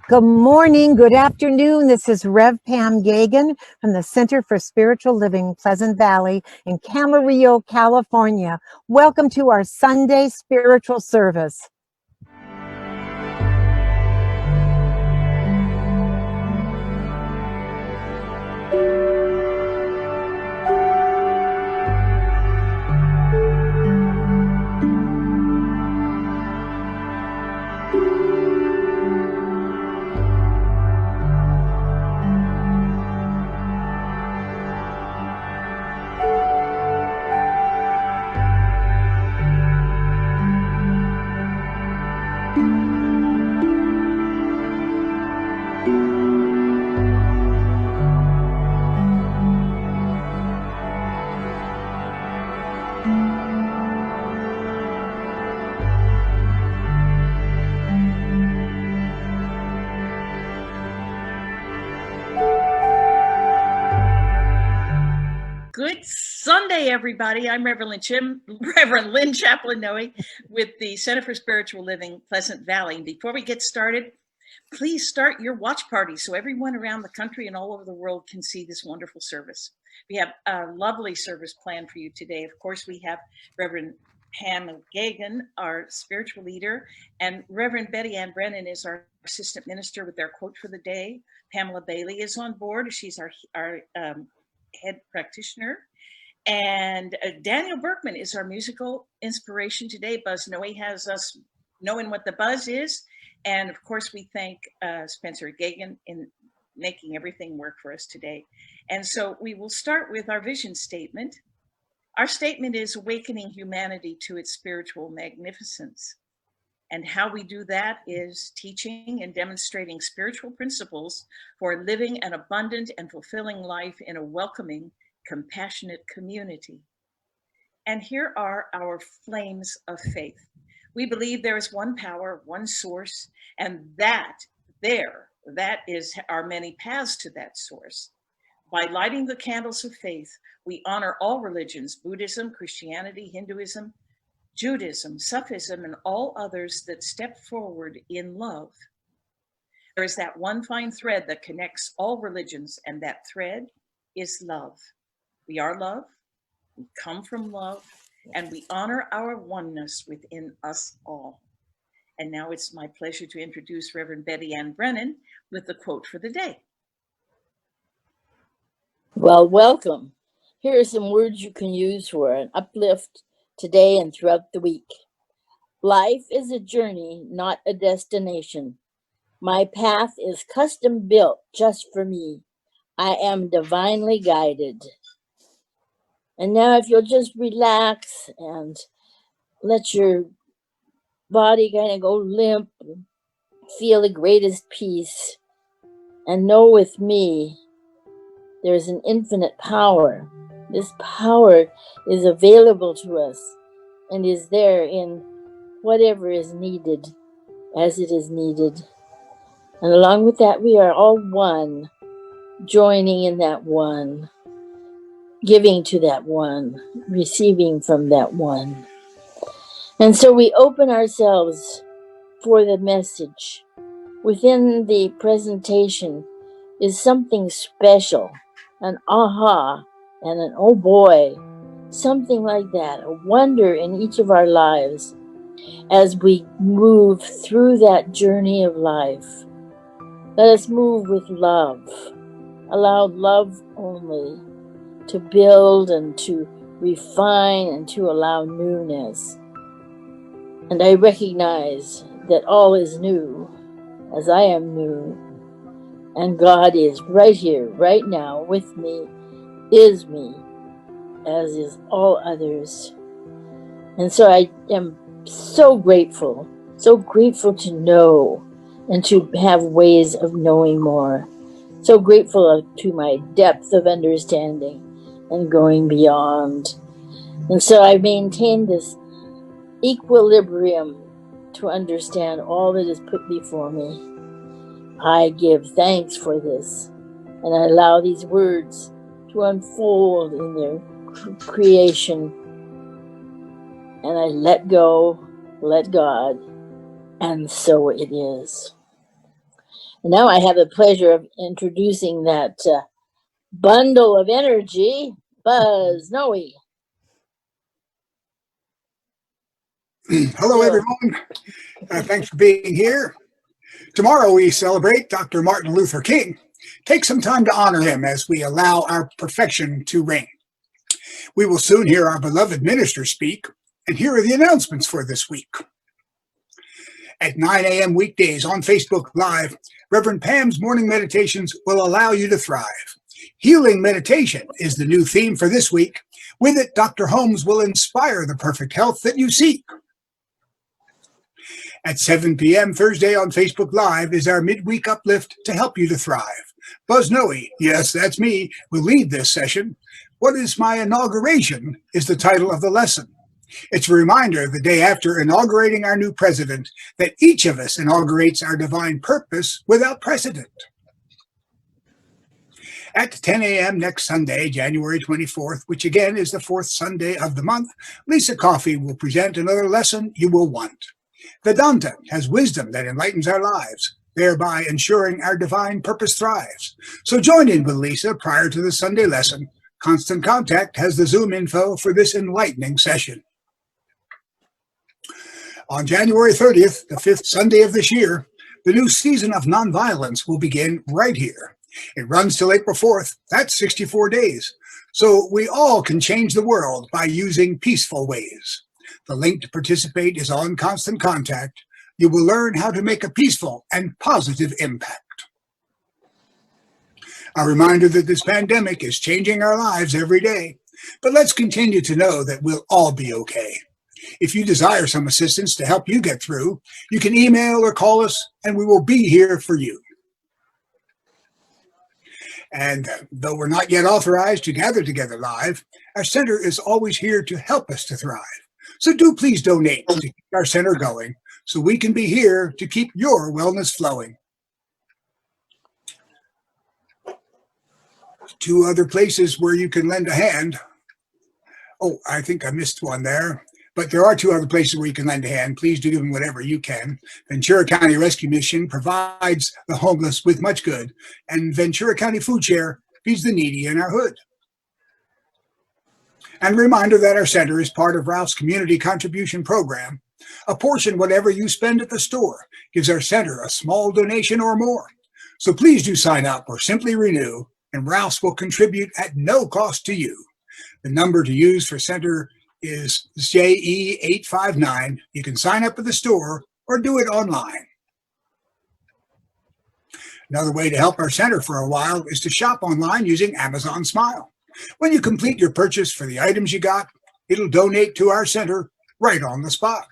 Good morning, good afternoon. This is Rev Pam Geagan from the Center for Spiritual Living, Pleasant Valley in Camarillo, California. Welcome to our Sunday spiritual service. Good Sunday, everybody. I'm Reverend Lynn Chaplain-Noe with the Center for Spiritual Living, Pleasant Valley. And before we get started, please start your watch party so everyone around the country and all over the world can see this wonderful service. We have a lovely service planned for you today. Of course, we have Reverend Pamella Geagan, our spiritual leader, and Reverend Betty Ann Brennan is our assistant minister with their quote for the day. Pamela Bailey is on board. She's our head practitioner. And Daniel Berkman is our musical inspiration today. Buzz Noe has us knowing what the buzz is. And of course, we thank Spencer Geagan in making everything work for us today. And so we will start with our vision statement. Our statement is awakening humanity to its spiritual magnificence. And how we do that is teaching and demonstrating spiritual principles for living an abundant and fulfilling life in a welcoming, compassionate community. And here are our flames of faith. We believe there is one power, one source, and that is our many paths to that source. By lighting the candles of faith, we honor all religions, Buddhism, Christianity, Hinduism, Judaism, Sufism, and all others that step forward in love. There is that one fine thread that connects all religions, and that thread is love. We are love, we come from love, and we honor our oneness within us all. And now it's my pleasure to introduce Reverend Betty Ann Brennan with the quote for the day. Well, welcome. Here are some words you can use for an uplift today and throughout the week. Life is a journey, not a destination. My path is custom built just for me. I am divinely guided. And now if you'll just relax and let your body kind of go limp, and feel the greatest peace, and know with me, there's an infinite power. This power is available to us and is there in whatever is needed as it is needed. And along with that, we are all one, joining in that one, giving to that one, receiving from that one. And so we open ourselves for the message. Within the presentation is something special, an aha and an oh boy, something like that, a wonder in each of our lives as we move through that journey of life. Let us move with love. Allow love only to build and to refine and to allow newness. And I recognize that all is new as I am new. And God is right here, right now, with me, is me, as is all others. And so I am so grateful to know and to have ways of knowing more. So grateful to my depth of understanding and going beyond. And so I maintain this equilibrium to understand all that is put before me. I give thanks for this, and I allow these words to unfold in their creation. And I let go, let God, and so it is. And now I have the pleasure of introducing that bundle of energy, Buzz Noe. Hello, everyone. Thanks for being here. Tomorrow we celebrate Dr. Martin Luther King. Take some time to honor him as we allow our perfection to reign. We will soon hear our beloved minister speak, and here are the announcements for this week. At 9 a.m. weekdays on Facebook Live, Reverend Pam's morning meditations will allow you to thrive. Healing meditation is the new theme for this week. With it, Dr. Holmes will inspire the perfect health that you seek. At 7 p.m. Thursday on Facebook Live is our midweek uplift to help you to thrive. Buzz Noe, yes, that's me, will lead this session. What is my inauguration is the title of the lesson. It's a reminder the day after inaugurating our new president that each of us inaugurates our divine purpose without precedent. At 10 a.m. next Sunday, January 24th, which again is the fourth Sunday of the month, Lisa Coffey will present another lesson you will want. Vedanta has wisdom that enlightens our lives, thereby ensuring our divine purpose thrives. So join in with Lisa prior to the Sunday lesson. Constant Contact has the Zoom info for this enlightening session. On January 30th, the fifth Sunday of this year, the new season of nonviolence will begin right here. It runs till April 4th. That's 64 days. So we all can change the world by using peaceful ways. The link to participate is on Constant Contact. You will learn how to make a peaceful and positive impact. A reminder that this pandemic is changing our lives every day, but let's continue to know that we'll all be okay. If you desire some assistance to help you get through, you can email or call us, and we will be here for you. And though we're not yet authorized to gather together live, our center is always here to help us to thrive. So do please donate to keep our center going so we can be here to keep your wellness flowing. Two other places where you can lend a hand. Oh, I think I missed one there. But there are two other places where you can lend a hand. Please do give them whatever you can. Ventura County Rescue Mission provides the homeless with much good, and Ventura County Food Share feeds the needy in our hood. And a reminder that our center is part of Ralph's Community Contribution Program. A portion, whatever you spend at the store, gives our center a small donation or more. So please do sign up or simply renew, and Ralph's will contribute at no cost to you. The number to use for center is JE859. You can sign up at the store or do it online. Another way to help our center for a while is to shop online using Amazon Smile. When you complete your purchase for the items you got, it'll donate to our center right on the spot.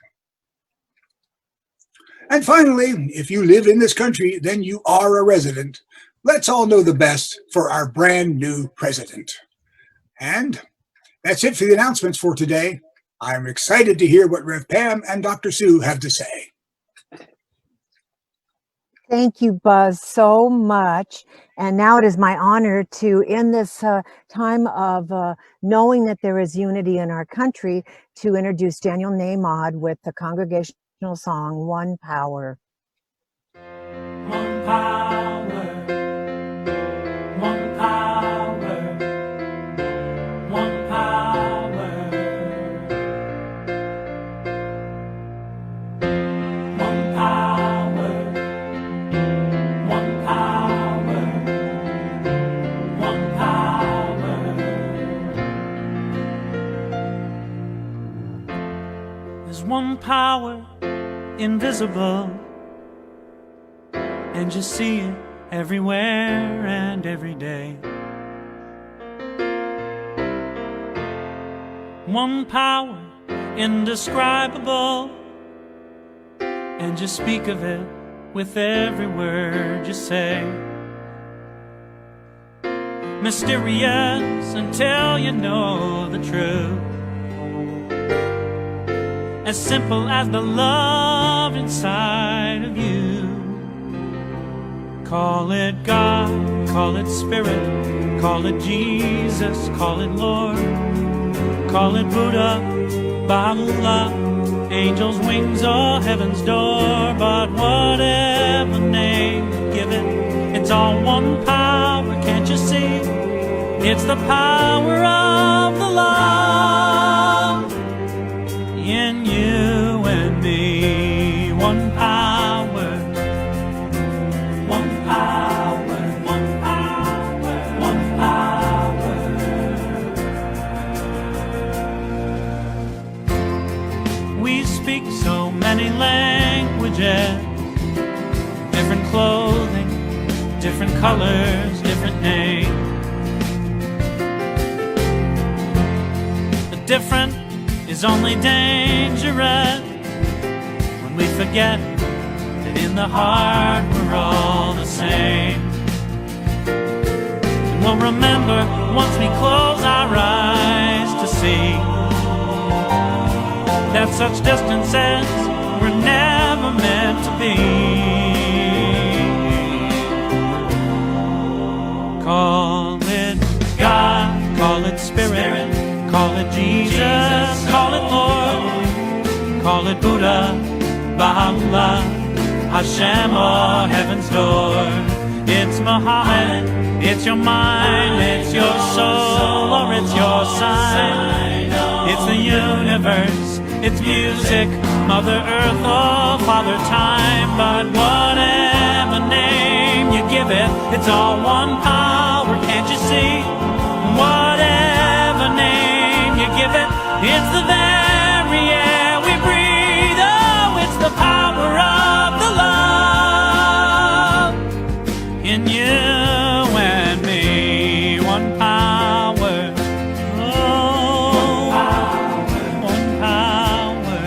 And finally, if you live in this country, then you are a resident. Let's all know the best for our brand new president. And that's it for the announcements for today. I'm excited to hear what Rev Pam and Dr. Sue have to say. Thank you, Buzz, so much. And now it is my honor to, in this time of knowing that there is unity in our country, to introduce Daniel Nahmod with the congregational song, One Power. One power, one power, one power, one power, one power, one power. There's one power invisible, and you see it everywhere and every day. One power indescribable, and you speak of it with every word you say. Mysterious until you know the truth, as simple as the love inside of you. Call it God, call it Spirit, call it Jesus, call it Lord, call it Buddha, Baha'u'llah, angels' wings or heaven's door. But whatever name you give it, It's all one power, can't you see? It's the power of the love in you and me. One power, one power, one power, one power. We speak so many languages, different clothing, different colors, different names. The different is only dangerous when we forget that in the heart we're all the same. And we'll remember once we close our eyes to see that such distances were never meant to be. Call it God, call it Spirit, call it Jesus, call it Lord, call it Buddha, Baha'u'llah, Hashem, or Heaven's Door. It's Muhammad, it's your mind, it's your soul, or it's your sign. It's the universe, it's music, Mother Earth, or Father Time. But whatever name you give it, it's all one power, can't you see? Whatever name you give it, it's the very air we breathe. Oh, it's the power of the love in you and me. One power, oh, one power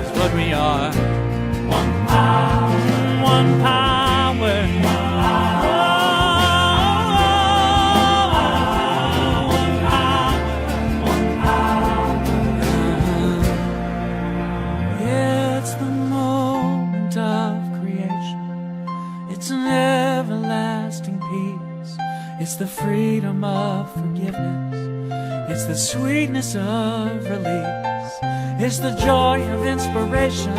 is what we are. One power, one power. It's the freedom of forgiveness. It's the sweetness of release. It's the joy of inspiration.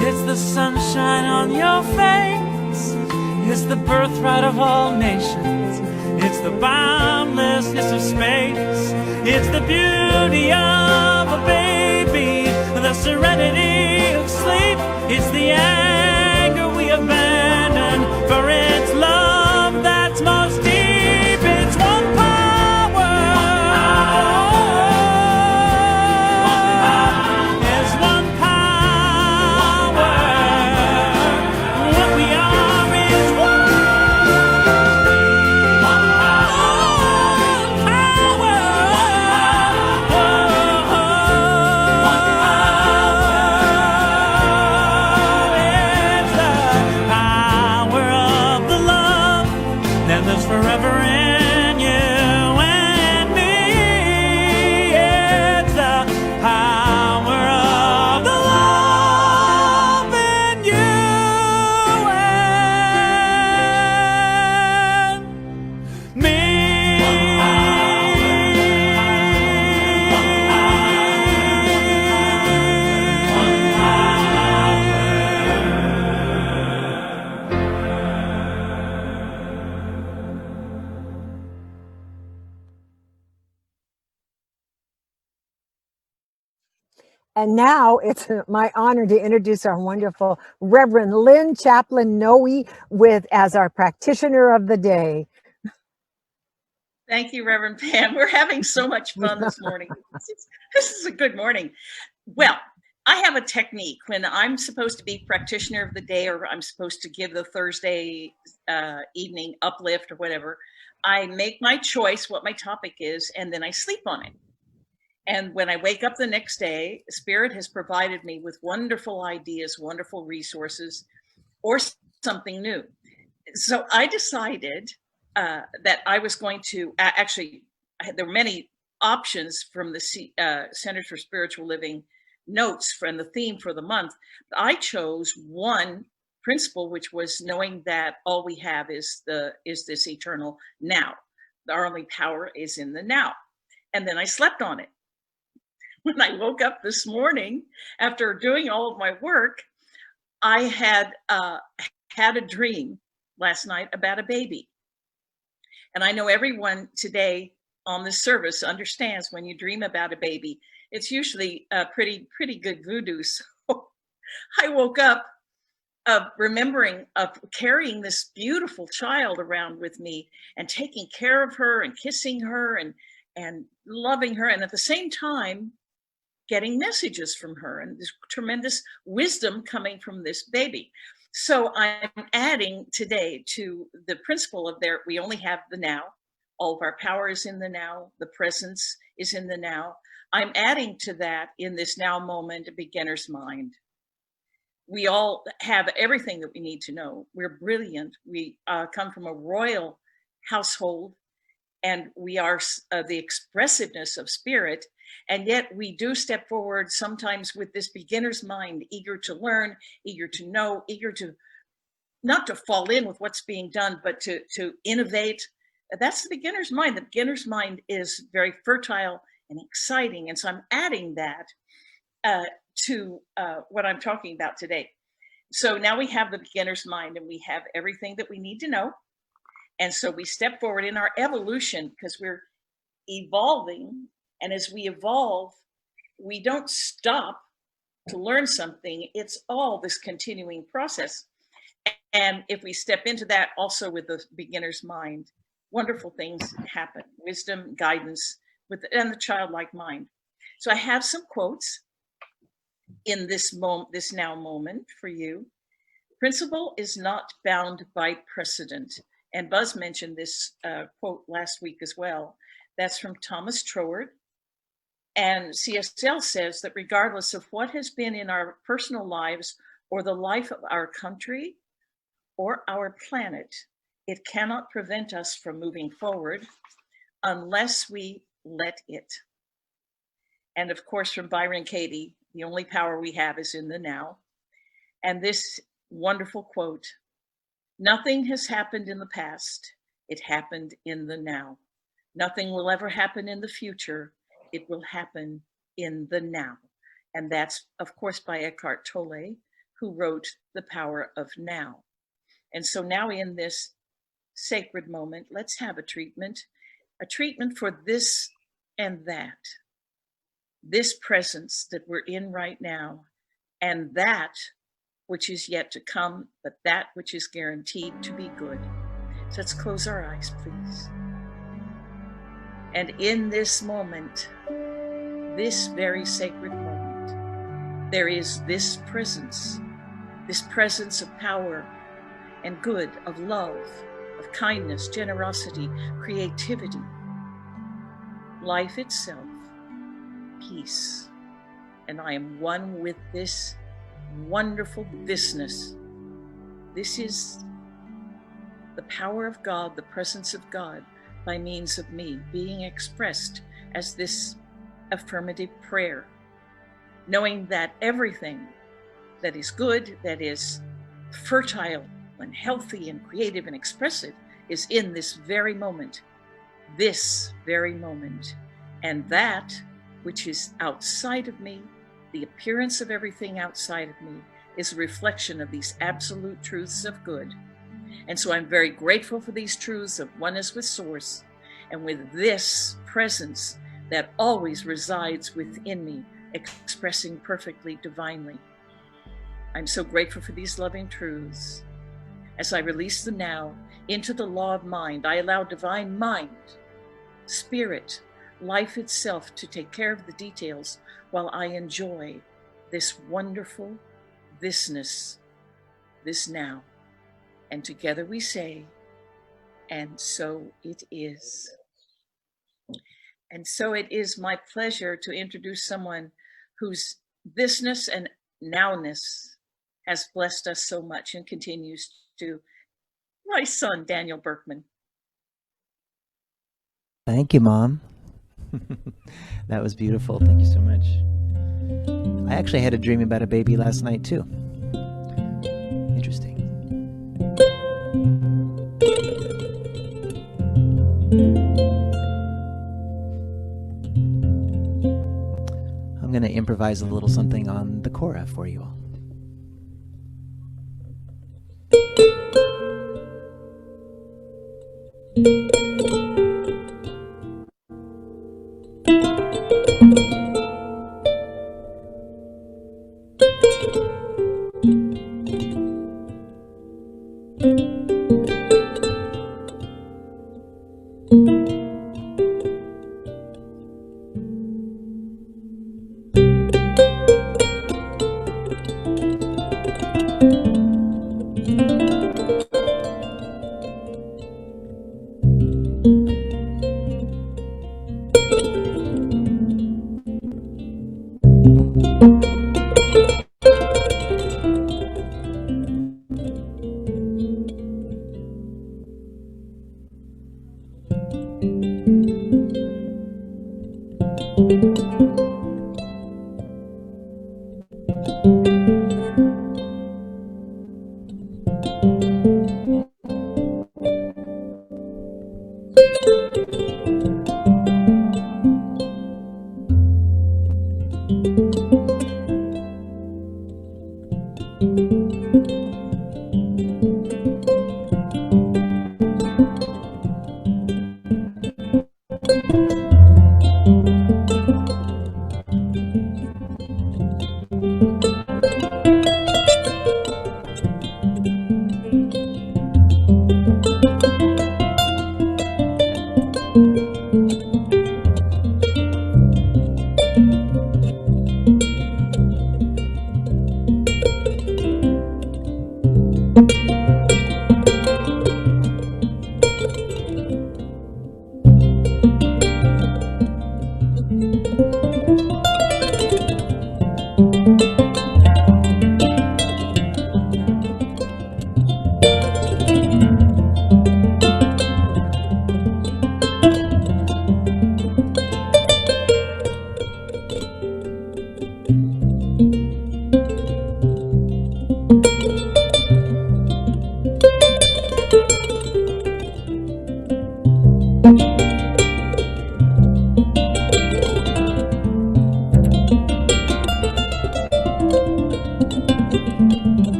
It's the sunshine on your face. It's the birthright of all nations. It's the boundlessness of space. It's the beauty of a baby, the serenity of sleep. It's the anger we abandon, for it's love that's most deep. It's one power. It's one power. What we are is one power. It's the power of the love that lives forever in you and me. It's the power of the love in you and me. And now it's my honor to introduce our wonderful Reverend Lynn Chaplain Noe as our practitioner of the day. Thank you, Reverend Pam. We're having so much fun this morning. This is a good morning. Well, I have a technique when I'm supposed to be practitioner of the day, or I'm supposed to give the Thursday evening uplift or whatever. I make my choice what my topic is, and then I sleep on it. And when I wake up the next day, Spirit has provided me with wonderful ideas, wonderful resources, or something new. So I decided that I was going to actually, there were many options from the Centers for Spiritual Living notes from the theme for the month. I chose one principle, which was knowing that all we have is this eternal now. Our only power is in the now. And then I slept on it. When I woke up this morning, after doing all of my work, I had had a dream last night about a baby. And I know everyone today on this service understands when you dream about a baby, it's usually pretty good voodoo. So I woke up remembering of carrying this beautiful child around with me and taking care of her and kissing her and loving her, and at the same time getting messages from her and this tremendous wisdom coming from this baby. So I'm adding today to the principle of we only have the now. All of our power is in the now. The presence is in the now. I'm adding to that in this now moment, a beginner's mind. We all have everything that we need to know. We're brilliant. We come from a royal household, and we are the expressiveness of spirit. And yet we do step forward sometimes with this beginner's mind, eager to learn, eager to know, eager to not to fall in with what's being done, but to innovate. That's the beginner's mind. The beginner's mind is very fertile and exciting. And so I'm adding that to what I'm talking about today. So now we have the beginner's mind, and we have everything that we need to know. And so we step forward in our evolution because we're evolving. And as we evolve, we don't stop to learn something. It's all this continuing process. And if we step into that also with the beginner's mind, wonderful things happen. Wisdom, guidance, and the childlike mind. So I have some quotes in this now moment for you. Principle is not bound by precedent. And Buzz mentioned this quote last week as well. That's from Thomas Troward. And CSL says that regardless of what has been in our personal lives or the life of our country or our planet, it cannot prevent us from moving forward unless we let it. And of course, from Byron Katie, the only power we have is in the now. And this wonderful quote, nothing has happened in the past. It happened in the now. Nothing will ever happen in the future. It will happen in the now. And that's, of course, by Eckhart Tolle, who wrote The Power of Now. And so now in this sacred moment, let's have a treatment for this and that, this presence that we're in right now, and that which is yet to come, but that which is guaranteed to be good. So let's close our eyes, please. And in this moment, this very sacred moment, there is this presence of power and good, of love, of kindness, generosity, creativity, life itself, peace. And I am one with this wonderful thisness. This is the power of God, the presence of God by means of me being expressed as this affirmative prayer, knowing that everything that is good, that is fertile and healthy and creative and expressive is in this very moment, and that which is outside of me, the appearance of everything outside of me, is a reflection of these absolute truths of good. And so I'm very grateful for these truths of oneness with Source, and with this presence that always resides within me, expressing perfectly divinely. I'm so grateful for these loving truths. As I release the now into the law of mind, I allow divine mind, spirit, life itself to take care of the details while I enjoy this wonderful thisness, this now. And together we say, and so it is. And so it is my pleasure to introduce someone whose thisness and nowness has blessed us so much and continues to, my son, Daniel Berkman. Thank you, Mom. That was beautiful. Thank you so much. I actually had a dream about a baby last night, too. Interesting. I'm going to improvise a little something on the kora for you all.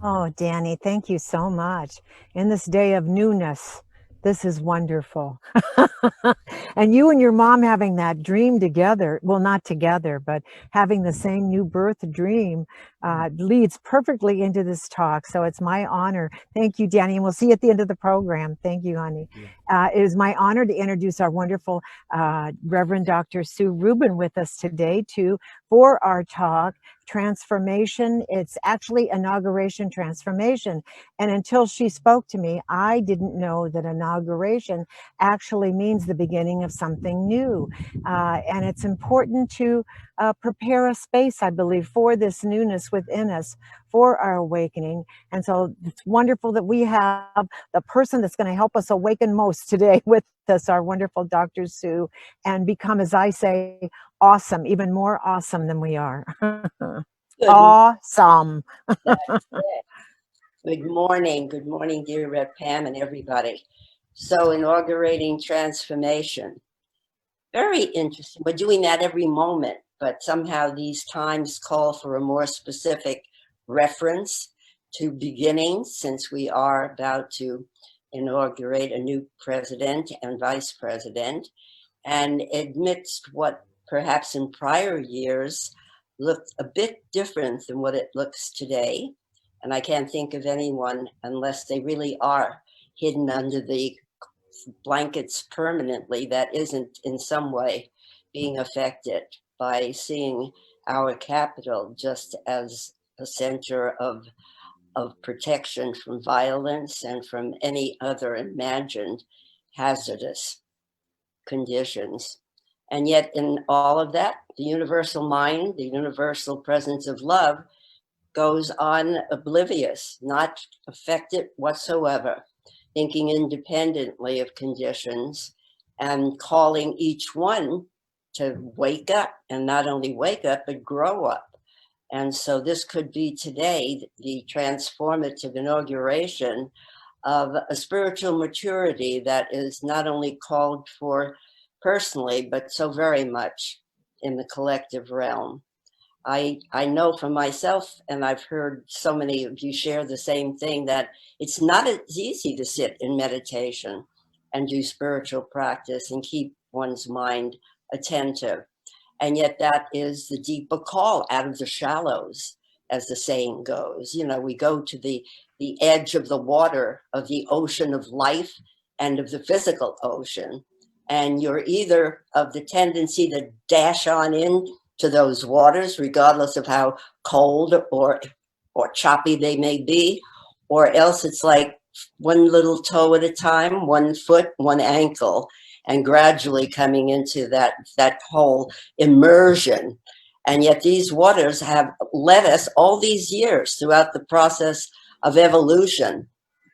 Oh, Danny, thank you so much. In this day of newness, this is wonderful. And you and your mom having that dream together, well, not together, but having the same new birth dream leads perfectly into this talk. So it's my honor. Thank you, Danny. And we'll see you at the end of the program. Thank you, honey. It is my honor to introduce our wonderful Reverend Dr. Sue Rubin with us today for our talk, Transformation. It's actually Inauguration Transformation. And until she spoke to me, I didn't know that inauguration actually means the beginning of something new. And it's important to prepare a space, I believe, for this newness within us, for our awakening. And so it's wonderful that we have the person that's going to help us awaken most today with us, our wonderful Dr. Sue, and become, as I say, awesome, even more awesome than we are. Awesome. Good morning. Good morning, dear Rev Pam and everybody. So inaugurating transformation. Very interesting. We're doing that every moment, but somehow these times call for a more specific reference to beginnings, since we are about to inaugurate a new president and vice president. And amidst what perhaps in prior years looked a bit different than what it looks today. And I can't think of anyone, unless they really are hidden under the blankets permanently, that isn't in some way being affected by seeing our capital just as a center of protection from violence and from any other imagined hazardous conditions. And yet in all of that, the universal mind, the universal presence of love goes on oblivious, not affected whatsoever, thinking independently of conditions and calling each one to wake up, and not only wake up, but grow up. And so this could be today the transformative inauguration of a spiritual maturity that is not only called for personally, but so very much in the collective realm. I know for myself, and I've heard so many of you share the same thing, that it's not as easy to sit in meditation and do spiritual practice and keep one's mind attentive. And yet that is the deeper call out of the shallows, as the saying goes. You know, we go to the edge of the water, of the ocean of life and of the physical ocean. And you're either of the tendency to dash on in to those waters, regardless of how cold or choppy they may be, or else it's like one little toe at a time, 1 foot, 1 ankle, and gradually coming into that whole immersion. And yet these waters have led us all these years throughout the process of evolution,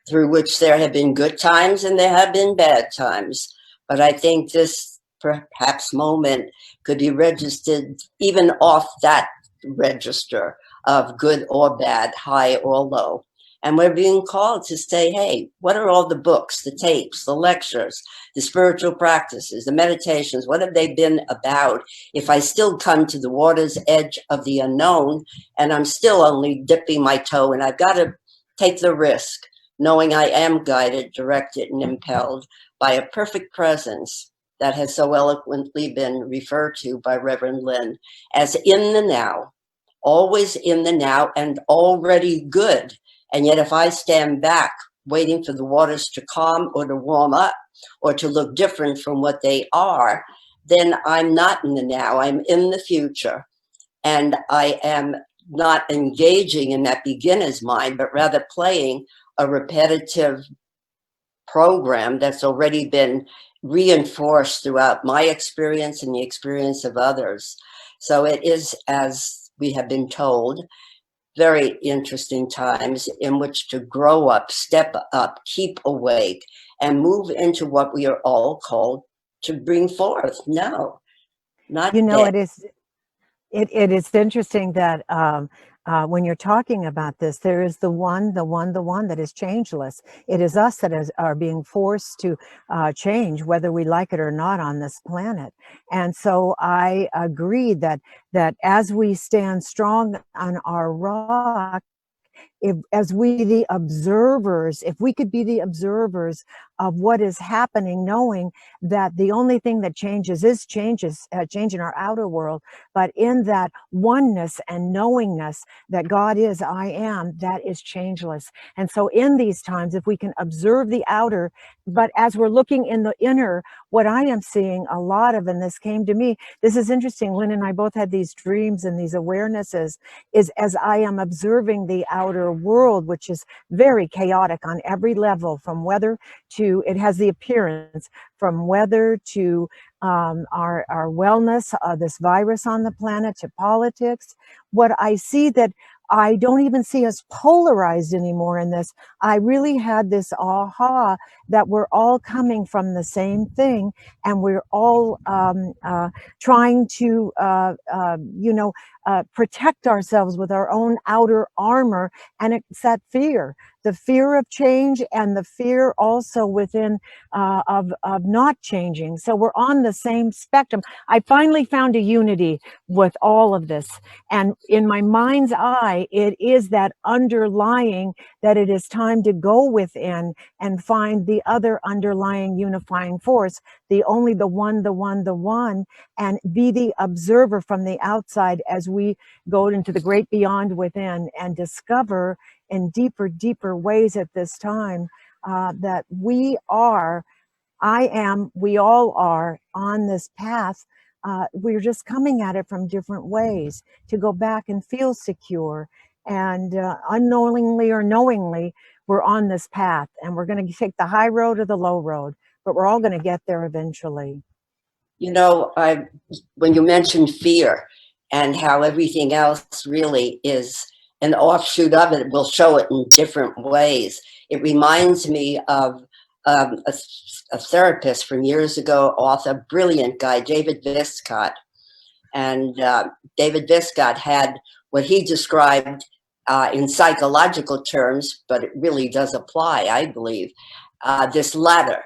through which there have been good times and there have been bad times. But I think this perhaps moment could be registered even off that register of good or bad, high or low. And we're being called to say, hey, what are all the books, the tapes, the lectures, the spiritual practices, the meditations? What have they been about? If I still come to the water's edge of the unknown and I'm still only dipping my toe, and I've got to take the risk, knowing I am guided, directed, and impelled by a perfect presence that has so eloquently been referred to by Reverend Lynn as in the now, always in the now and already good. And yet if I stand back waiting for the waters to calm or to warm up or to look different from what they are, then I'm not in the now, I'm in the future. And I am not engaging in that beginner's mind, but rather playing a repetitive program that's already been reinforced throughout my experience and the experience of others. So it is, as we have been told, very interesting times in which to grow up, step up, keep awake, and move into what we are all called to bring forth. No, not You know, dead. it is interesting that when you're talking about this, there is the one that is changeless. It is us that are being forced to change, whether we like it or not, on this planet. And so I agree that as we stand strong on our rock, as we the observers, if we could be the observers of what is happening, knowing that the only thing that changes is change in our outer world, but in that oneness and knowingness that God is, I am, that is changeless. And so in these times, if we can observe the outer, but as we're looking in the inner, what I am seeing a lot of, and this came to me, this is interesting, Lynn and I both had these dreams and these awarenesses, is as I am observing the outer world, which is very chaotic on every level, from weather to, it has the appearance, from weather to our wellness, this virus on the planet, to politics. What I see that I don't even see us polarized anymore in this. I really had this aha that we're all coming from the same thing, and we're all trying to, protect ourselves with our own outer armor. And it's that fear, the fear of change, and the fear also within of not changing. So we're on the same spectrum. I finally found a unity with all of this. And in my mind's eye, it is that underlying that it is time to go within and find the other underlying unifying force, the one, and be the observer from the outside as we go into the great beyond within and discover in deeper ways at this time that we are, I am, we all are on this path. We're just coming at it from different ways to go back and feel secure. And unknowingly or knowingly, we're on this path, and we're going to take the high road or the low road, but we're all going to get there eventually. You know, when you mentioned fear and how everything else really is an offshoot of it, we'll show it in different ways. It reminds me of a therapist from years ago, author, brilliant guy, David Viscott. And David Viscott had what he described in psychological terms, but it really does apply, I believe, this ladder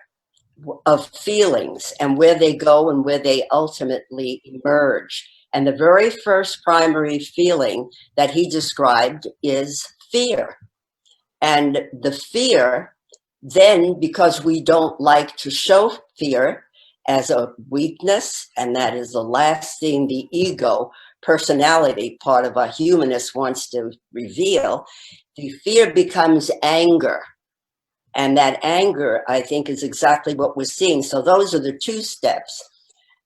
of feelings and where they go and where they ultimately emerge. And the very first primary feeling that he described is fear. And the fear then because we don't like to show fear as a weakness, and that is the last thing the ego personality part of our humanist wants to reveal, the fear becomes anger. And that anger, I think, is exactly what we're seeing. So those are the two steps.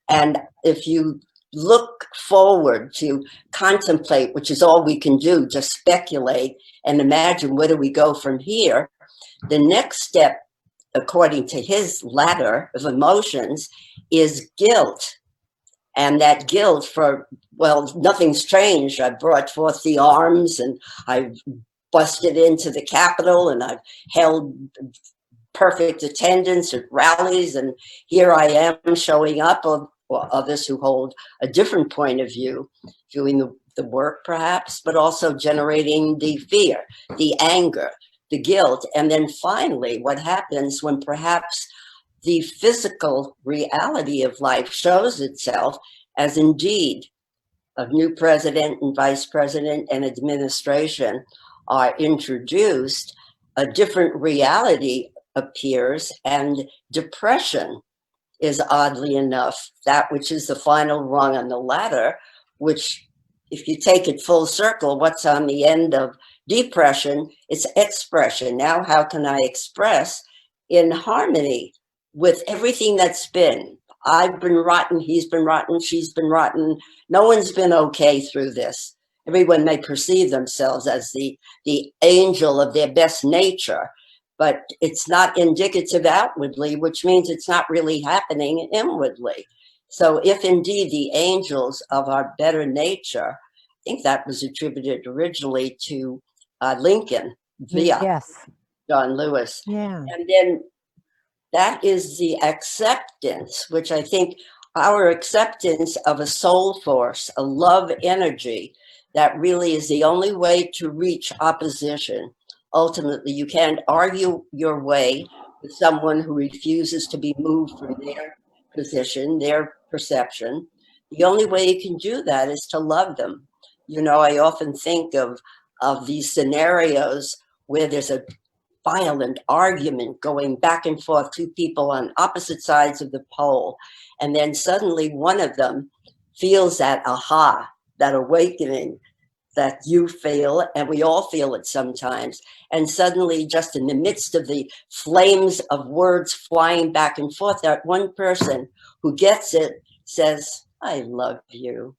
And if you look forward to contemplate, which is all we can do, just speculate and imagine where do we go from here, the next step, according to his ladder of emotions, is guilt. And that guilt for, well, nothing's changed. I brought forth the arms and I busted into the Capitol and I've held perfect attendance at rallies. And here I am showing up, or others who hold a different point of view, doing the work perhaps, but also generating the fear, the anger, the guilt. And then finally, what happens when perhaps the physical reality of life shows itself as indeed a new president and vice president and administration are introduced, a different reality appears, and depression is, oddly enough, that which is the final rung on the ladder, which, if you take it full circle, what's on the end of depression? It's expression. Now, how can I express in harmony with everything that's been? I've been rotten, he's been rotten, she's been rotten. No one's been okay through this. Everyone may perceive themselves as the angel of their best nature, but it's not indicative outwardly, which means it's not really happening inwardly. So if indeed the angels of our better nature, I think that was attributed originally to Lincoln via Yes. John Lewis. Yeah. And then that is the acceptance, which I think our acceptance of a soul force, a love energy, that really is the only way to reach opposition. Ultimately, you can't argue your way with someone who refuses to be moved from their position, their perception. The only way you can do that is to love them. You know, I often think of these scenarios where there's a violent argument going back and forth, two people on opposite sides of the pole, and then suddenly one of them feels that aha, that awakening that you feel, and we all feel it sometimes, and suddenly, just in the midst of the flames of words flying back and forth, that one person who gets it says, I love you.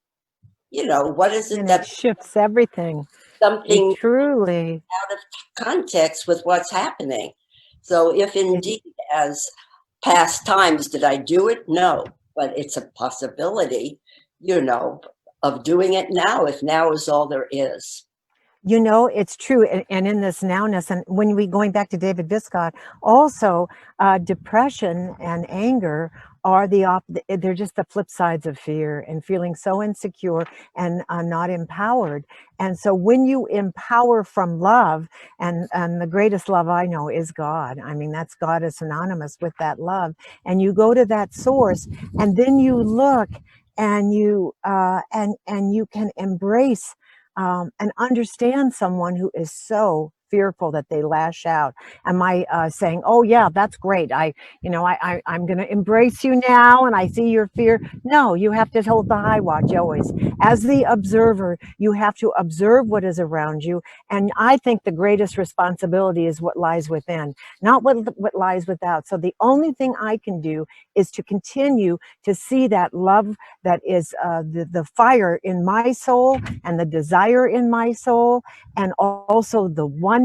You know, what is it And that it shifts everything. something It truly. out of context with what's happening? So if indeed, as past times, did I do it? No, but it's a possibility, you know, of doing it now, if now is all there is. You know, it's true. And in this nowness, and when we going back to David Biscott, also depression and anger are they're just the flip sides of fear and feeling so insecure and not empowered. And so when you empower from love, and the greatest love I know is God. I mean, that's God is synonymous with that love. And you go to that source, and then you look and you can embrace and understand someone who is so fearful that they lash out. Am I saying, oh yeah, that's great, I'm going to embrace you now and I see your fear? No, you have to hold the high watch always. As the observer, you have to observe what is around you. And I think the greatest responsibility is what lies within, not what lies without. So the only thing I can do is to continue to see that love that is the fire in my soul and the desire in my soul, and also the oneness,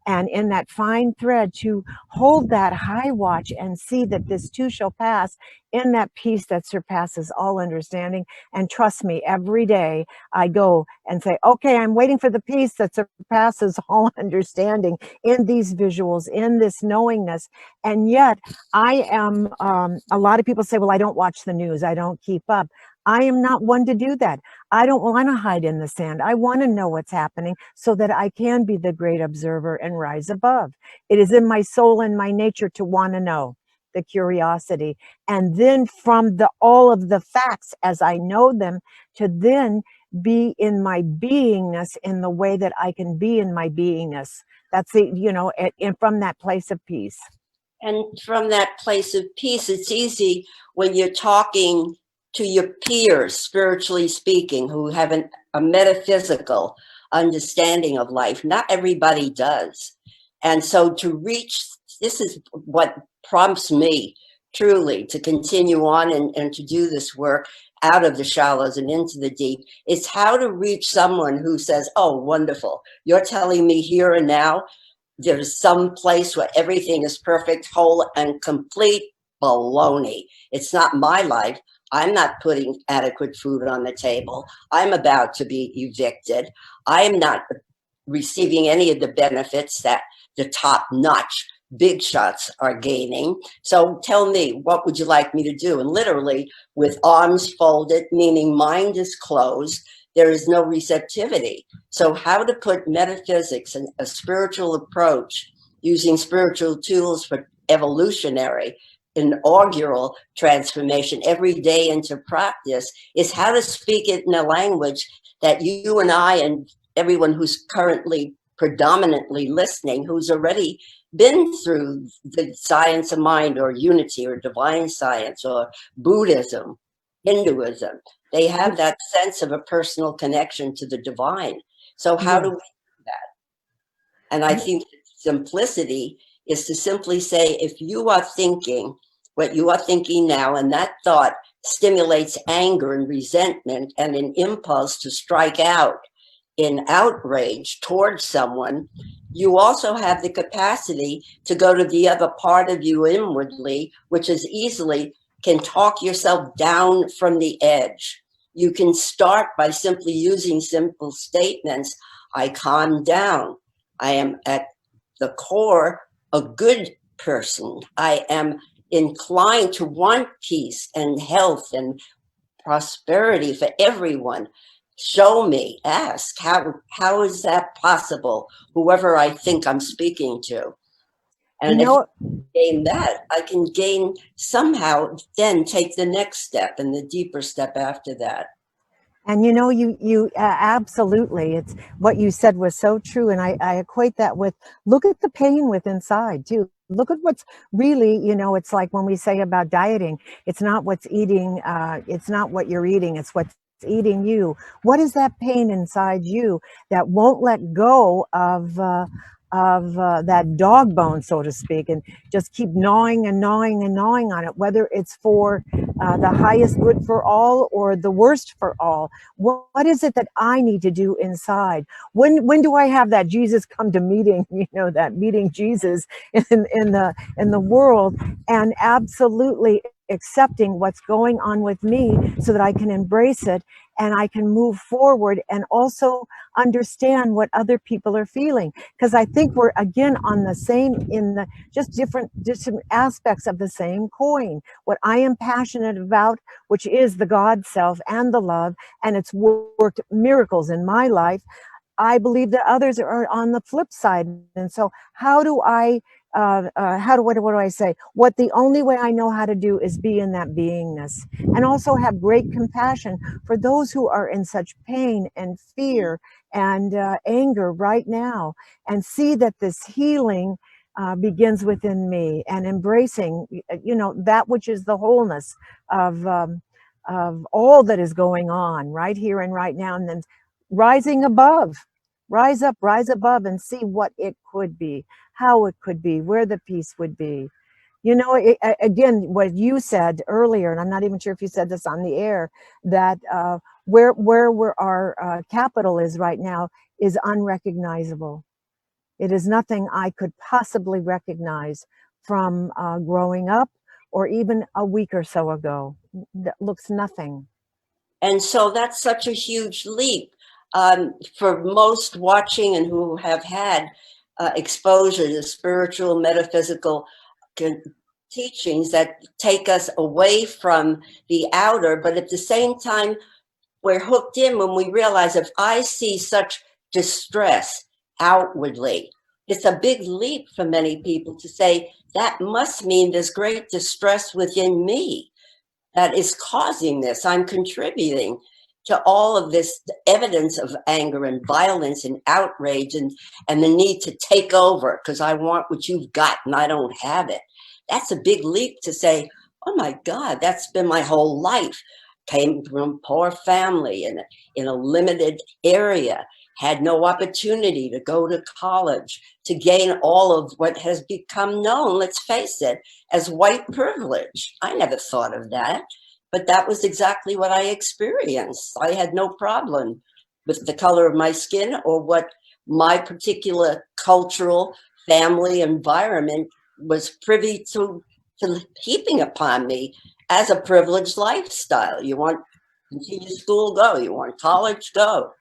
and in that fine thread to hold that high watch and see that this too shall pass, in that peace that surpasses all understanding. And trust me, every day I go and say, okay, I'm waiting for the peace that surpasses all understanding, in these visuals, in this knowingness. And yet I am, a lot of people say, well, I don't watch the news, I don't keep up. I am not one to do that. I don't want to hide in the sand. I want to know what's happening so that I can be the great observer and rise above. It is in my soul and my nature to want to know, the curiosity. And then from all of the facts as I know them, to then be in my beingness in the way that I can be in my beingness. That's it, you know, and from that place of peace. And from that place of peace, it's easy when you're talking to your peers, spiritually speaking, who have a metaphysical understanding of life. Not everybody does. And so to reach, this is what prompts me truly to continue on and to do this work out of the shallows and into the deep. It's how to reach someone who says, oh, wonderful, you're telling me here and now there's some place where everything is perfect, whole, and complete. Baloney. It's not my life. I'm not putting adequate food on the table. I'm about to be evicted. I am not receiving any of the benefits that the top-notch big shots are gaining. So tell me, what would you like me to do? And literally, with arms folded, meaning mind is closed, there is no receptivity. So how to put metaphysics and a spiritual approach using spiritual tools for evolutionary, inaugural transformation every day into practice is how to speak it in a language that you and I and everyone who's currently predominantly listening, who's already been through the science of mind or unity or divine science or Buddhism, Hinduism, they have that sense of a personal connection to the divine. So how do we do that? And I think simplicity is to simply say, if you are thinking what you are thinking now, and that thought stimulates anger and resentment and an impulse to strike out in outrage towards someone, you also have the capacity to go to the other part of you inwardly, which is easily can talk yourself down from the edge. You can start by simply using simple statements. I calm down. I am at the core a good person. I am inclined to want peace and health and prosperity for everyone. Show me, ask, how is that possible? Whoever I think I'm speaking to. And if I gain that, I can gain somehow, then take the next step and the deeper step after that. And you know, you absolutely, it's what you said was so true. And I equate that with, look at the pain with inside too. Look at what's really, you know, it's like when we say about dieting, it's not what's eating, it's not what you're eating, it's what's eating you. What is that pain inside you that won't let go of that dog bone, so to speak, and just keep gnawing and gnawing and gnawing on it, whether it's for the highest good for all or the worst for all? What is it that I need to do inside? When do I have that Jesus come to meeting, you know, that meeting Jesus in the world, and absolutely accepting what's going on with me so that I can embrace it and I can move forward and also understand what other people are feeling. Because I think we're again on the same, in the just different aspects of the same coin. What I am passionate about, which is the God self and the love, and it's worked miracles in my life. I believe that others are on the flip side. And so how do I, what do I say? What the only way I know how to do is be in that beingness, and also have great compassion for those who are in such pain and fear and anger right now, and see that this healing begins within me, and embracing, you know, that which is the wholeness of all that is going on right here and right now, and then rising above, rise up, rise above, and see what it could be, how it could be, where the peace would be. You know, again, what you said earlier, and I'm not even sure if you said this on the air, that where our capital is right now is unrecognizable. It is nothing I could possibly recognize from growing up or even a week or so ago. That looks nothing. And so that's such a huge leap for most watching and who have had exposure to spiritual, metaphysical teachings that take us away from the outer, but at the same time, we're hooked in when we realize if I see such distress outwardly, it's a big leap for many people to say, that must mean there's great distress within me that is causing this. I'm contributing to all of this evidence of anger and violence and outrage and the need to take over because I want what you've got and I don't have it. That's a big leap to say, oh my God, that's been my whole life. Came from a poor family in a limited area, had no opportunity to go to college, to gain all of what has become known, let's face it, as white privilege. I never thought of that. But that was exactly what I experienced. I had no problem with the color of my skin or what my particular cultural family environment was privy to heaping upon me as a privileged lifestyle. You want to continue school, go. You want college, go.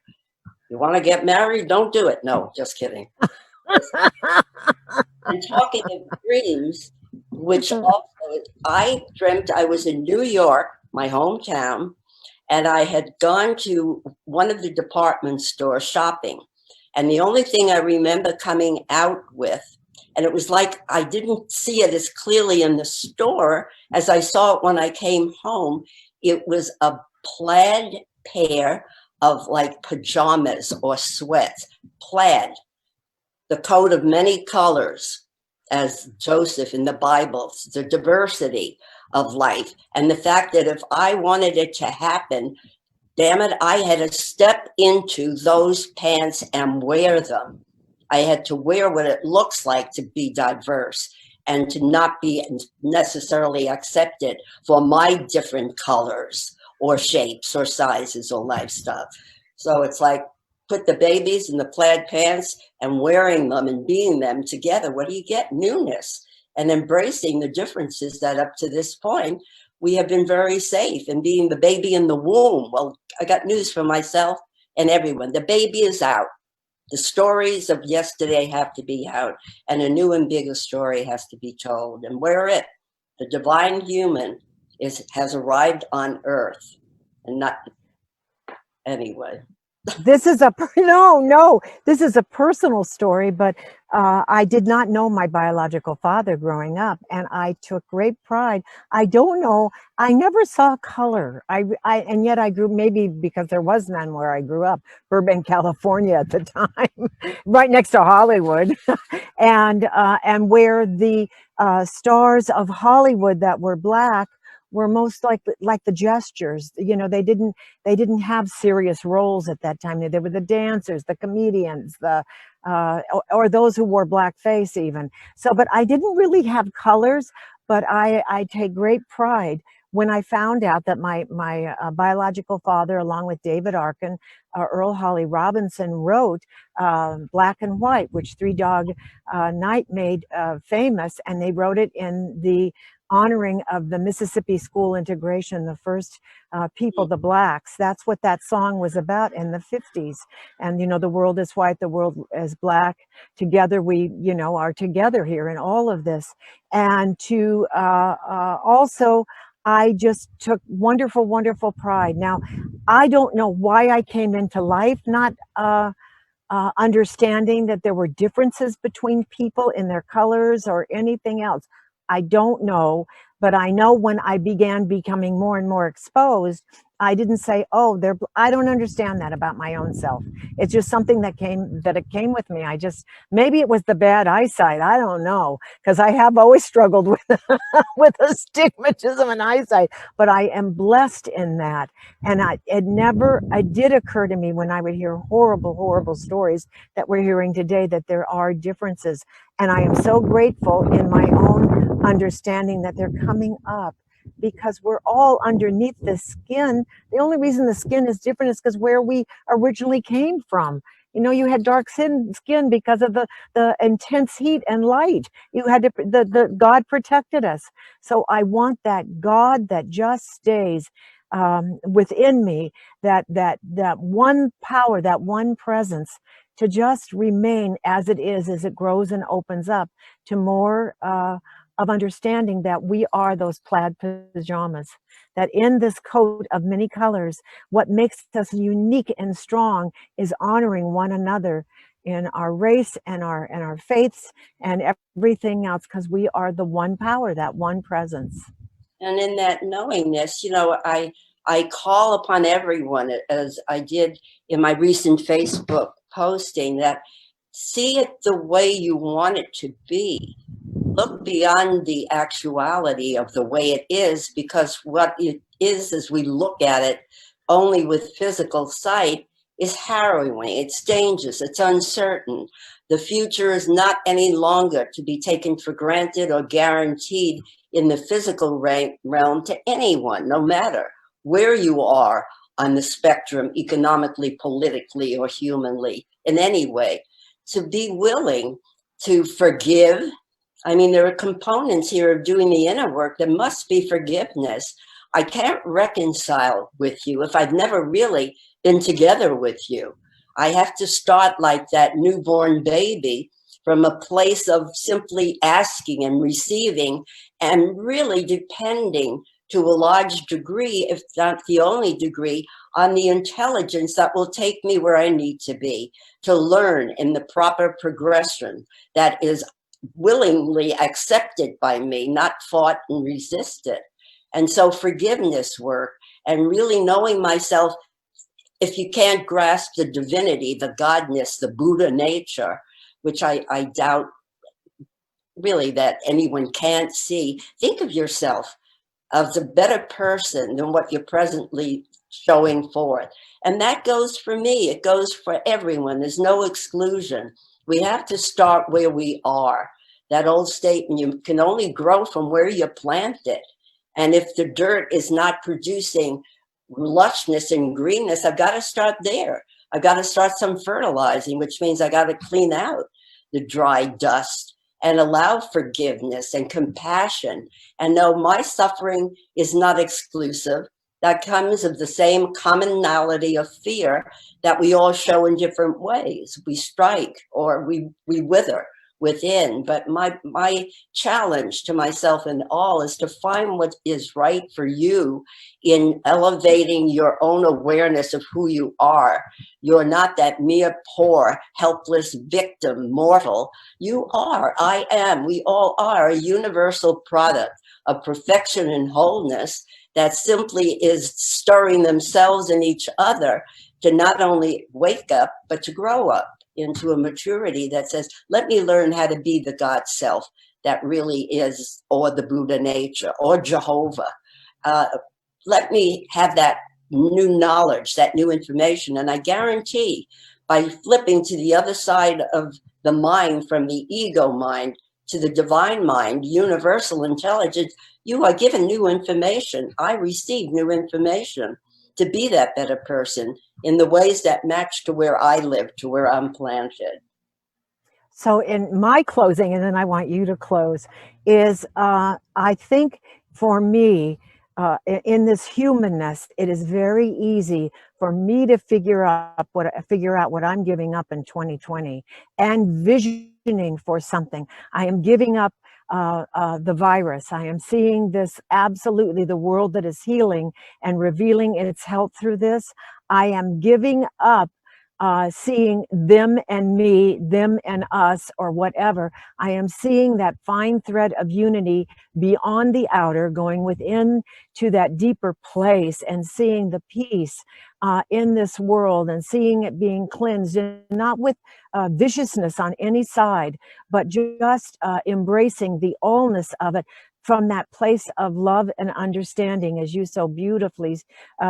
You want to get married, don't do it. No, just kidding. And talking of dreams, which also I dreamt I was in New York, my hometown, and I had gone to one of the department stores shopping. And the only thing I remember coming out with, and it was like I didn't see it as clearly in the store as I saw it when I came home, it was a plaid pair of like pajamas or sweats, plaid, the coat of many colors, as Joseph in the Bible, the diversity of life. And the fact that if I wanted it to happen, damn it, I had to step into those pants and wear them. I had to wear what it looks like to be diverse and to not be necessarily accepted for my different colors or shapes or sizes or lifestyle. So it's like, put the babies in the plaid pants and wearing them and being them together. What do you get? Newness and embracing the differences that up to this point, we have been very safe and being the baby in the womb. Well, I got news for myself and everyone. The baby is out. The stories of yesterday have to be out and a new and bigger story has to be told. And we're it. The divine human has arrived on earth and not anyway. This is this is a personal story, but I did not know my biological father growing up, and I took great pride. I don't know, I never saw color. And yet I grew, maybe because there was none where I grew up, Burbank, California at the time, right next to Hollywood, and where the stars of Hollywood that were Black were most like the gestures. You know, they didn't have serious roles at that time. They were the dancers, the comedians, or those who wore blackface even. So, but I didn't really have colors, but I take great pride when I found out that my biological father, along with David Arkin, Earl Holly Robinson, wrote Black and White, which Three Dog Night made famous, and they wrote it in the honoring of the Mississippi school integration, the first people, the Blacks. That's what that song was about in the 50s. And, you know, the world is white, the world is Black. Together we, you know, are together here in all of this. And to also, I just took wonderful, wonderful pride. Now, I don't know why I came into life not understanding that there were differences between people in their colors or anything else. I don't know, but I know when I began becoming more and more exposed, I didn't say, oh, I don't understand that about my own self. It's just something that it came with me. Maybe it was the bad eyesight. I don't know, because I have always struggled with, with astigmatism and eyesight, but I am blessed in that. And it did occur to me when I would hear horrible, horrible stories that we're hearing today, that there are differences. And I am so grateful in my own understanding that they're coming up, because we're all underneath the skin. The only reason the skin is different is because where we originally came from. You know, you had dark skin because of the intense heat and light. You had the God protected us. So I want that God that just stays within me, that one power, that one presence, to just remain as it is, as it grows and opens up to more of understanding that we are those plaid pajamas, that in this coat of many colors, what makes us unique and strong is honoring one another in our race and our faiths and everything else, because we are the one power, that one presence. And in that knowingness, you know, I I call upon everyone, as I did in my recent Facebook posting, that see it the way you want it to be. Look beyond the actuality of the way it is, because what it is, as we look at it only with physical sight, is harrowing. It's dangerous. It's uncertain. The future is not any longer to be taken for granted or guaranteed in the physical realm to anyone, no matter where you are on the spectrum, economically, politically, or humanly, in any way. To be willing to forgive. I mean, there are components here of doing the inner work. There must be forgiveness. I can't reconcile with you if I've never really been together with you. I have to start like that newborn baby, from a place of simply asking and receiving, and really depending to a large degree, if not the only degree, on the intelligence that will take me where I need to be, to learn in the proper progression that is willingly accepted by me, not fought and resisted. And so forgiveness work, and really knowing myself, if you can't grasp the divinity, the godness, the Buddha nature, which I doubt really that anyone can't see, think of yourself as a better person than what you're presently showing forth. And that goes for me. It goes for everyone. There's no exclusion. We have to start where we are. That old statement, you can only grow from where you planted. And if the dirt is not producing lushness and greenness, I've got to start there. I've got to start some fertilizing, which means I got to clean out the dry dust and allow forgiveness and compassion. And know my suffering is not exclusive. That comes of the same commonality of fear that we all show in different ways. We strike or we wither within. But my challenge to myself and all is to find what is right for you in elevating your own awareness of who you are. You're not that mere poor, helpless victim, mortal. You are, I am, we all are a universal product of perfection and wholeness that simply is stirring themselves and each other to not only wake up, but to grow up into a maturity that says, let me learn how to be the God self that really is, or the Buddha nature, or Jehovah. Let me have that new knowledge, that new information. And I guarantee by flipping to the other side of the mind, from the ego mind to the divine mind, universal intelligence, you are given new information. I receive new information to be that better person in the ways that match to where I live, to where I'm planted. So in my closing, and then I want you to close, is I think for me, in this humanness, it is very easy for me to figure out what I'm giving up in 2020 and visioning for something. I am giving up the virus. I am seeing this, absolutely the world that is healing and revealing its health through this. I am giving up seeing them and me, them and us, or whatever. I am seeing that fine thread of unity beyond the outer, going within to that deeper place, and seeing the peace in this world, and seeing it being cleansed, and not with viciousness on any side, but just embracing the allness of it from that place of love and understanding, as you so beautifully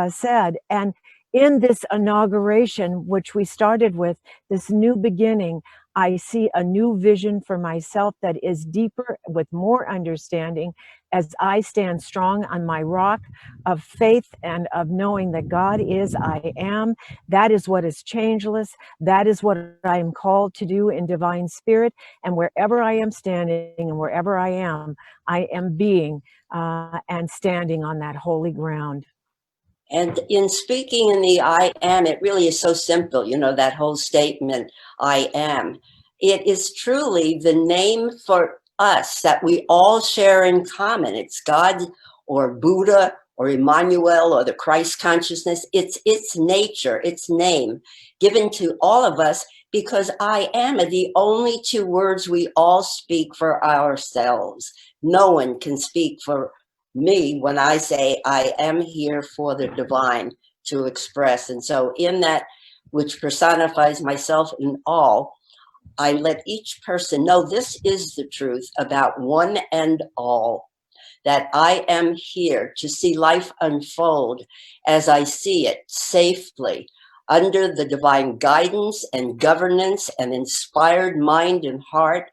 said. And in this inauguration, which we started with, this new beginning, I see a new vision for myself that is deeper, with more understanding, as I stand strong on my rock of faith and of knowing that God is, I am. That is what is changeless. That is what I am called to do in divine spirit. And wherever I am standing and wherever I am being and standing on that holy ground. And in speaking in the I am, it really is so simple, you know, that whole statement, I am. It is truly the name for us that we all share in common. It's God or Buddha or Emmanuel or the Christ consciousness. It's its nature, its name given to all of us, because I am are the only two words we all speak for ourselves. No one can speak for me when I say I am here for the divine to express. And so in that which personifies myself in all, I let each person know this is the truth about one and all, that I am here to see life unfold as I see it safely under the divine guidance and governance and inspired mind and heart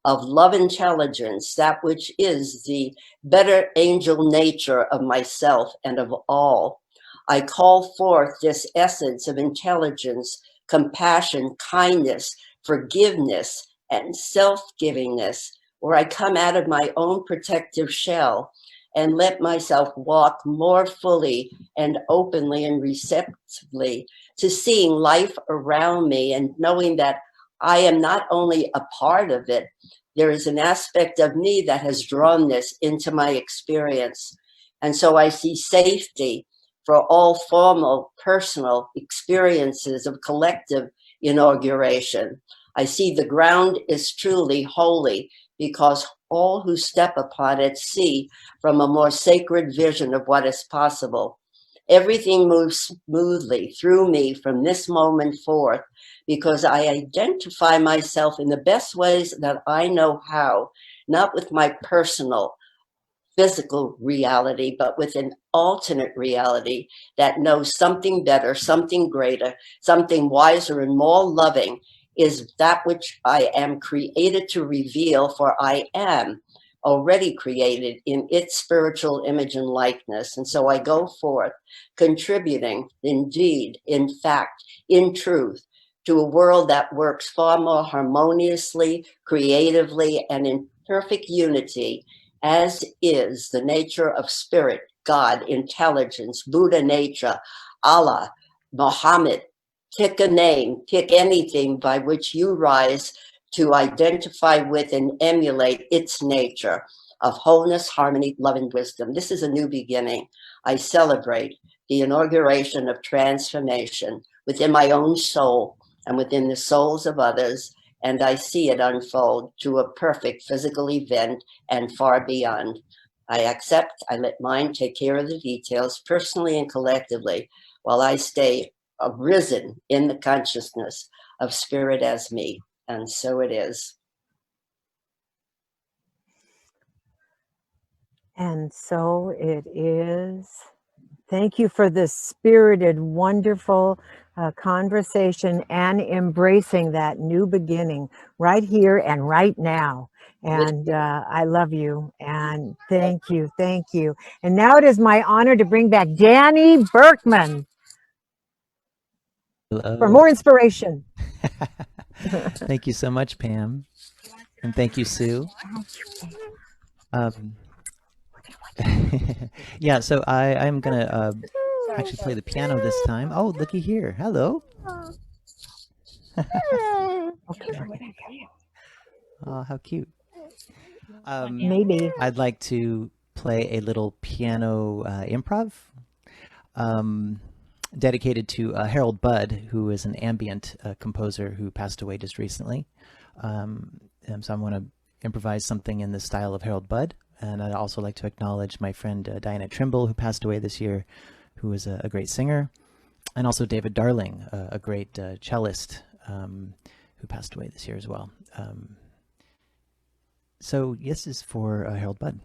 of love intelligence, that which is the better angel nature of myself and of all. I call forth this essence of intelligence, compassion, kindness, forgiveness, and self-givingness, where I come out of my own protective shell and let myself walk more fully and openly and receptively to seeing life around me and knowing that I am not only a part of it, there is an aspect of me that has drawn this into my experience. And so I see safety for all formal personal experiences of collective inauguration. I see the ground is truly holy because all who step upon it see from a more sacred vision of what is possible. Everything moves smoothly through me from this moment forth because I identify myself in the best ways that I know how, not with my personal physical reality, but with an alternate reality that knows something better, something greater, something wiser and more loving is that which I am created to reveal, for I am already created in its spiritual image and likeness. And so I go forth contributing indeed, in fact, in truth, to a world that works far more harmoniously, creatively, and in perfect unity, as is the nature of spirit, God, intelligence, Buddha nature, Allah, Muhammad. Pick a name, pick anything by which you rise to identify with and emulate its nature of wholeness, harmony, love, and wisdom. This is a new beginning. I celebrate the inauguration of transformation within my own soul and within the souls of others, and I see it unfold to a perfect physical event and far beyond. I accept, I let mind take care of the details, personally and collectively, while I stay arisen in the consciousness of spirit as me. And so it is. And so it is. Thank you for this spirited, wonderful conversation and embracing that new beginning right here and right now. And I love you and thank you, thank you. And now it is my honor to bring back Danny Berkman Hello. for more inspiration. Thank you so much, Pam. And thank you, Sue. Yeah, so I'm going to actually play the piano this time. Oh, looky here. Hello. Oh, how cute. Maybe. I'd like to play a little piano improv dedicated to Harold Budd, who is an ambient composer who passed away just recently. So I want to improvise something in the style of Harold Budd. And I'd also like to acknowledge my friend Diana Trimble, who passed away this year, who is a great singer, and also David Darling, a great cellist who passed away this year as well. So this is for Harold Budd.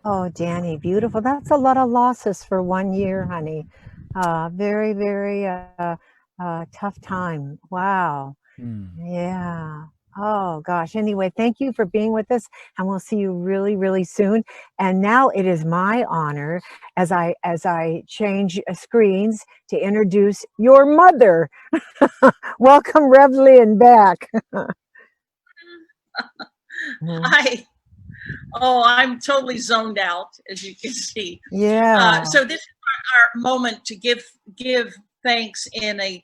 Oh, Danny, beautiful. That's a lot of losses for 1 year, honey. Very, very tough time. Wow. Yeah. Oh gosh. Anyway, thank you for being with us, and we'll see you really, really soon. And now it is my honor, as I change screens, to introduce your mother. Welcome, Rev Lynn, back. I'm totally zoned out, as you can see. Yeah. So this is our moment to give thanks in a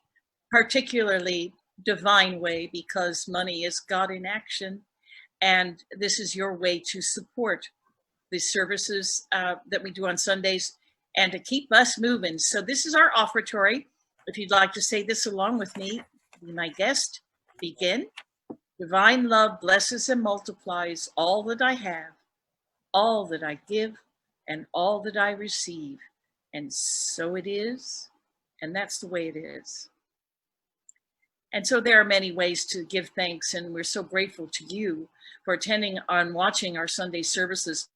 particularly divine way, because money is God in action, and this is your way to support the services that we do on Sundays and to keep us moving. So this is our offertory. If you'd like to say this along with me, be my guest. Begin. Divine love blesses and multiplies all that I have, all that I give, and all that I receive. And so it is, and that's the way it is. And so there are many ways to give thanks, and we're so grateful to you for attending and watching our Sunday services.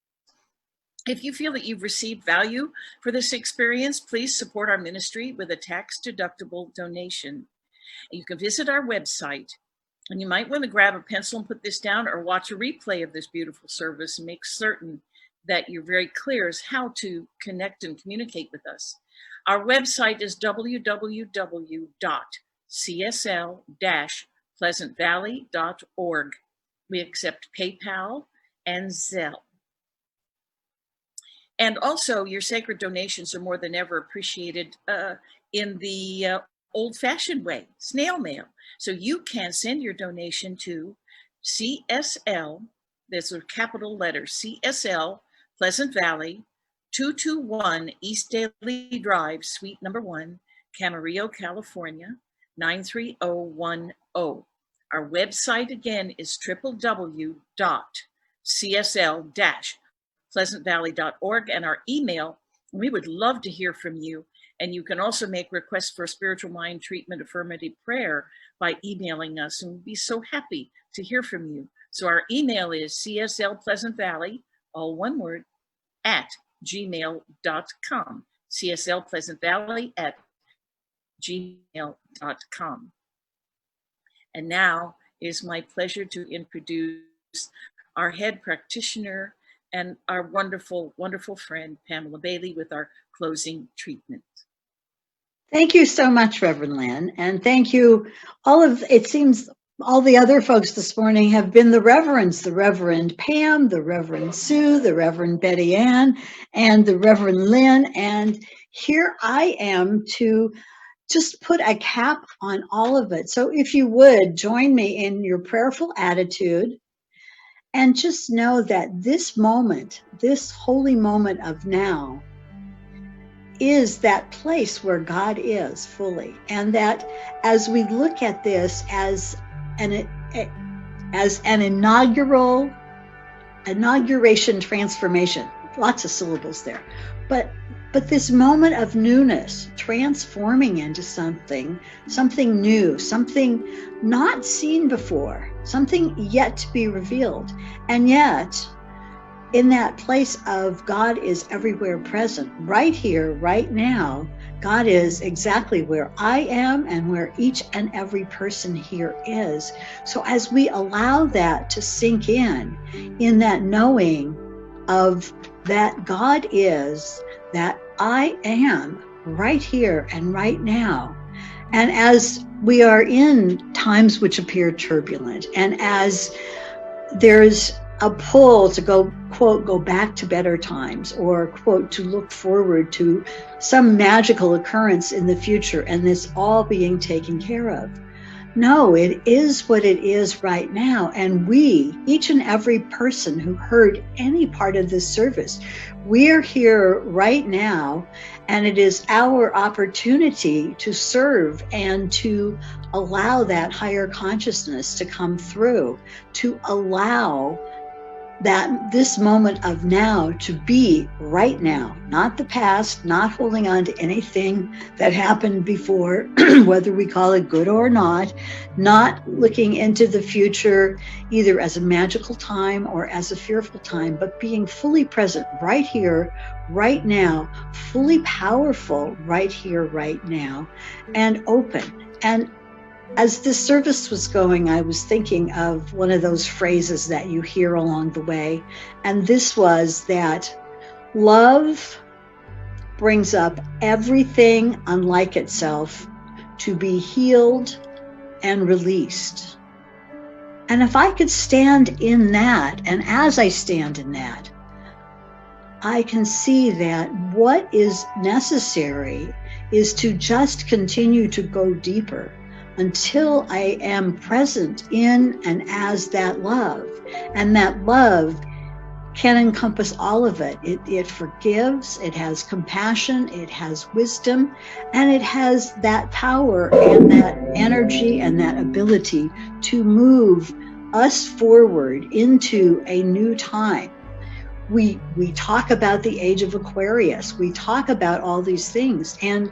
If you feel that you've received value for this experience, please support our ministry with a tax-deductible donation. You can visit our website, and you might want to grab a pencil and put this down, or watch a replay of this beautiful service and make certain that you're very clear as how to connect and communicate with us. Our website is www.csl-pleasantvalley.org. We accept PayPal and Zelle. And also, your sacred donations are more than ever appreciated in the old-fashioned way, snail mail. So you can send your donation to CSL, there's a capital letter, CSL, Pleasant Valley, 221 East Daly Drive, Suite number 1, Camarillo, California, 93010. Our website again is www.csl-pleasantvalley.org, and our email, we would love to hear from you. And you can also make requests for spiritual mind treatment, affirmative prayer, by emailing us, and we'd be so happy to hear from you. So our email is cslpleasantvalley, all one word, @gmail.com. cslpleasantvalley@gmail.com. And now it is my pleasure to introduce our head practitioner and our wonderful, wonderful friend, Pamella Bailey, with our closing treatment. Thank you so much, Reverend Lynn. And thank you. It seems all the other folks this morning have been the Reverends, the Reverend Pam, the Reverend Sue, the Reverend Betty Ann, and the Reverend Lynn. And here I am to just put a cap on all of it. So if you would join me in your prayerful attitude, and just know that this moment, this holy moment of now, is that place where God is fully. And that as we look at this as an inauguration transformation, lots of syllables there, but this moment of newness, transforming into something new, something not seen before, something yet to be revealed. And yet, in that place of God is everywhere present, right here, right now, God is exactly where I am and where each and every person here is. So as we allow that to sink in that knowing of that God is, that I am right here and right now. And as we are in times which appear turbulent, and as there's a pull to go, quote, go back to better times, or, quote, to look forward to some magical occurrence in the future and this all being taken care of. No, it is what it is right now. And we, each and every person who heard any part of this service, we're here right now, and it is our opportunity to serve and to allow that higher consciousness to come through, to allow that this moment of now, to be right now, not the past, not holding on to anything that happened before, whether we call it good or not looking into the future either as a magical time or as a fearful time, but being fully present right here, right now, fully powerful right here, right now, and open. And as this service was going, I was thinking of one of those phrases that you hear along the way. And this was that love brings up everything unlike itself to be healed and released. And if I could stand in that, and as I stand in that, I can see that what is necessary is to just continue to go deeper until I am present in and as that love. And that love can encompass all of it. It forgives, it has compassion, it has wisdom, and it has that power and that energy and that ability to move us forward into a new time. We talk about the age of Aquarius. We talk about all these things, and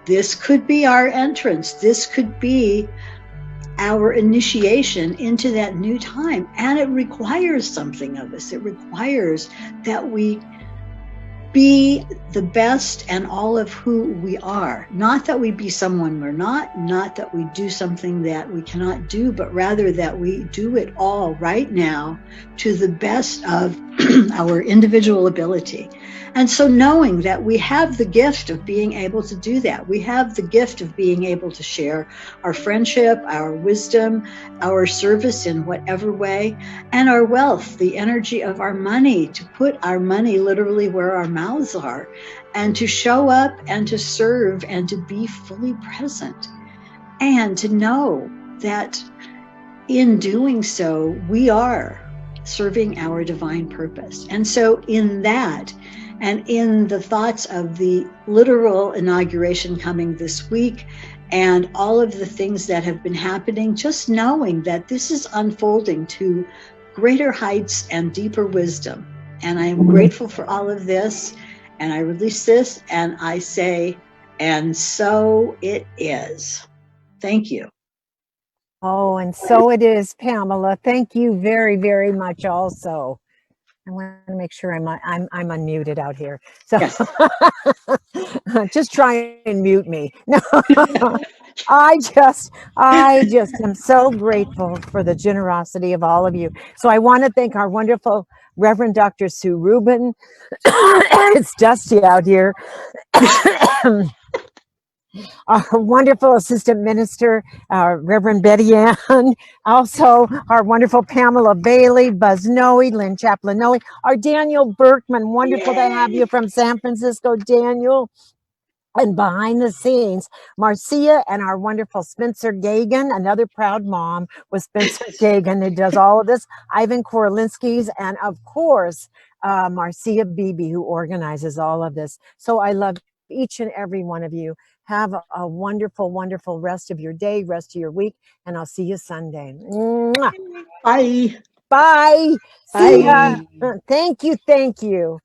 this could be our entrance. This could be our initiation into that new time. And it requires something of us. It requires that we be the best and all of who we are. Not that we be someone we're not that we do something that we cannot do, but rather that we do it all right now to the best of our individual ability. And so knowing that we have the gift of being able to do that, we have the gift of being able to share our friendship, our wisdom, our service in whatever way, and our wealth, the energy of our money, to put our money literally where our mouths are, and to show up and to serve and to be fully present. And to know that in doing so, we are serving our divine purpose. And so in that, and in the thoughts of the literal inauguration coming this week, and all of the things that have been happening, just knowing that this is unfolding to greater heights and deeper wisdom. And I am grateful for all of this. And I release this and I say, and so it is. Thank you. Oh, and so it is, Pamela. Thank you very, very much also. I want to make sure I'm unmuted out here. So Yes. just try and mute me. No, I just am so grateful for the generosity of all of you. So I want to thank our wonderful Reverend Dr. Sue Rubin. It's dusty out here. Our wonderful assistant minister, Reverend Betty Ann, also our wonderful Pamela Bailey, Buzz Noe, Lynn Chaplin Noe, our Daniel Berkman, wonderful to have you from San Francisco, Daniel. And behind the scenes, Marcia and our wonderful Spencer Geagan, another proud mom with Spencer Geagan who does all of this, Ivan Korilinski's, and of course, Marcia Beebe, who organizes all of this. So I love each and every one of you. Have a wonderful, wonderful rest of your day, rest of your week, and I'll see you Sunday. Mwah. Bye. Bye. See ya. Thank you. Thank you.